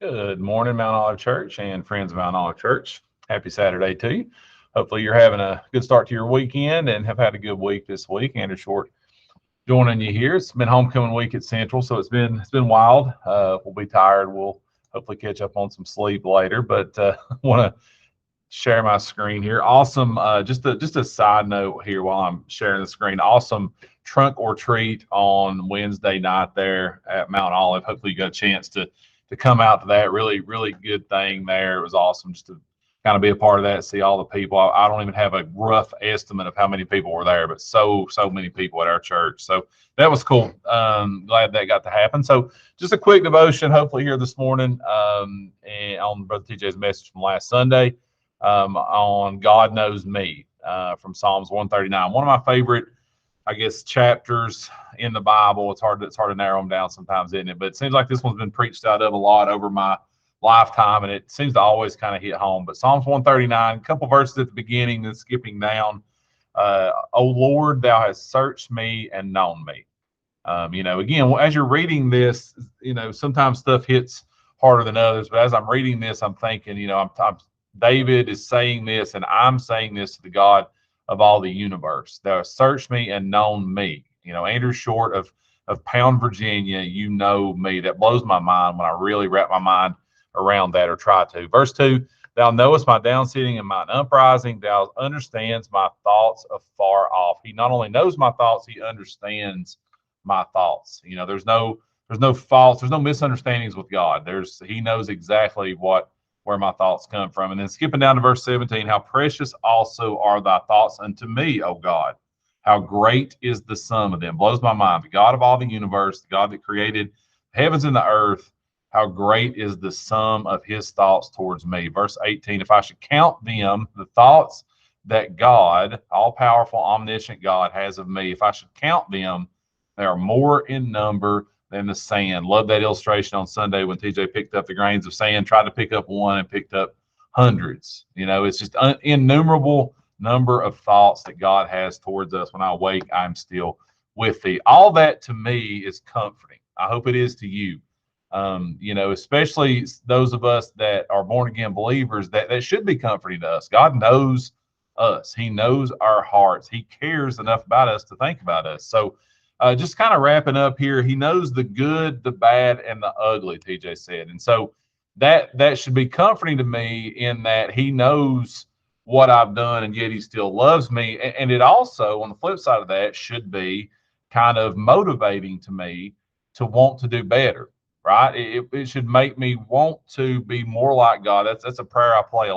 Good morning, Mount Olive Church and friends of Mount Olive Church. Happy Saturday to you. Hopefully, you're having a good start to your weekend and have had a good week this week. Andrew Short joining you here. It's been homecoming week at Central, so it's been wild. We'll be tired. We'll hopefully catch up on some sleep later, but want to share my screen here. Awesome. Just a side note here while I'm sharing the screen. Awesome trunk or treat on Wednesday night there at Mount Olive. Hopefully you got a chance to come out to that. Really, really good thing there. It was awesome just to kind of be a part of that, see all the people. I don't even have a rough estimate of how many people were there, but so many people at our church. So that was cool. Glad that got to happen. So just a quick devotion, hopefully here this morning, and on Brother TJ's message from last Sunday on God Knows Me from Psalms 139. One of my favorite, I guess, chapters in the Bible. It's hard to narrow them down sometimes, isn't it? But it seems like this one's been preached out of a lot over my lifetime, and it seems to always kind of hit home. But Psalms 139, a couple verses at the beginning, then skipping down. O Lord, thou hast searched me and known me. Again, as you're reading this, sometimes stuff hits harder than others. But as I'm reading this, I'm thinking, David is saying this, and I'm saying this to the God of all the universe. Thou hast searched me and known me. Andrew Short of Pound, Virginia, you know me. That blows my mind when I really wrap my mind around that or try to. Verse 2, thou knowest my down sitting and mine uprising. Thou understands my thoughts afar off. He not only knows my thoughts, he understands my thoughts. There's no faults, there's no misunderstandings with God. He knows exactly where my thoughts come from. And then skipping down to verse 17, how precious also are thy thoughts unto me, O God. How great is the sum of them. Blows my mind. The God of all the universe, the God that created heavens and the earth, how great is the sum of his thoughts towards me. Verse 18, if I should count them, the thoughts that God, all powerful, omniscient God, has of me, if I should count them, they are more in number than the sand. Love that illustration on Sunday when TJ picked up the grains of sand, tried to pick up one and picked up hundreds. It's just innumerable number of thoughts that God has towards us. When I awake, I'm still with thee. All that to me is comforting. I hope it is to you. Especially those of us that are born again believers, that should be comforting to us. God knows us. He knows our hearts. He cares enough about us to think about us. So just kind of wrapping up here, he knows the good, the bad, and the ugly, TJ said. And so that should be comforting to me in that he knows what I've done, and yet he still loves me. And it also, on the flip side of that, should be kind of motivating to me to want to do better, right? It should make me want to be more like God. That's a prayer I pray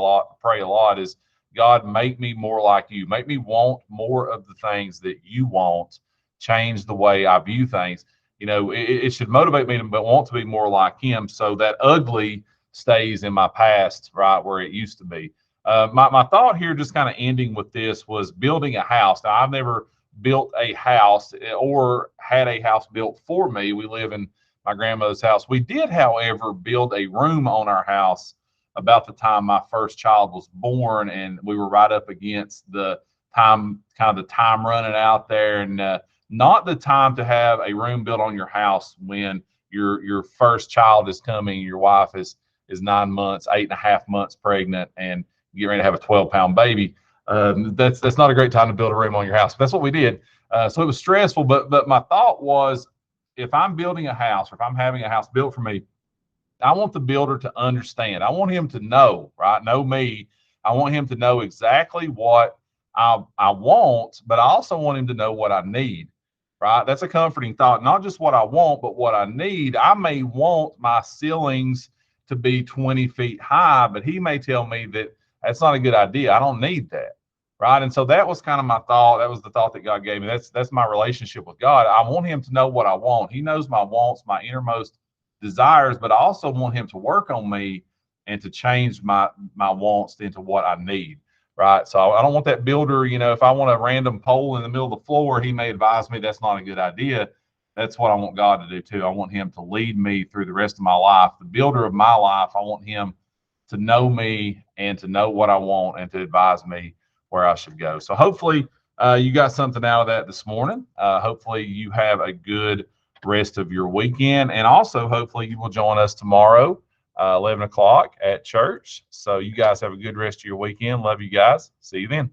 a lot is, God, make me more like you. Make me want more of the things that you want. Change the way I view things. It should motivate me to want to be more like him, so that ugly stays in my past, right where it used to be. My thought here, just kind of ending with this, was building a house. Now, I've never built a house or had a house built for me. We live in my grandmother's house. We did, however, build a room on our house about the time my first child was born, and we were right up against the time running out there, and not the time to have a room built on your house when your first child is coming, your wife is 9 months, 8.5 months pregnant, and get ready to have a 12-pound baby. That's not a great time to build a room on your house. That's what we did. So it was stressful, but my thought was, if I'm building a house, or if I'm having a house built for me, I want the builder to understand. I want him to know, right? Know me. I want him to know exactly what I want, but I also want him to know what I need, right? That's a comforting thought. Not just what I want, but what I need. I may want my ceilings to be 20 feet high, but he may tell me that that's not a good idea. I don't need that, right? And so that was kind of my thought. That was the thought that God gave me. That's my relationship with God. I want him to know what I want. He knows my wants, my innermost desires, but I also want him to work on me and to change my wants into what I need, right? So I don't want that builder, if I want a random pole in the middle of the floor, he may advise me that's not a good idea. That's what I want God to do too. I want him to lead me through the rest of my life. The builder of my life, I want him to know me and to know what I want and to advise me where I should go. So hopefully you got something out of that this morning. Hopefully you have a good rest of your weekend. And also, hopefully you will join us tomorrow 11 o'clock at church. So you guys have a good rest of your weekend. Love you guys. See you then.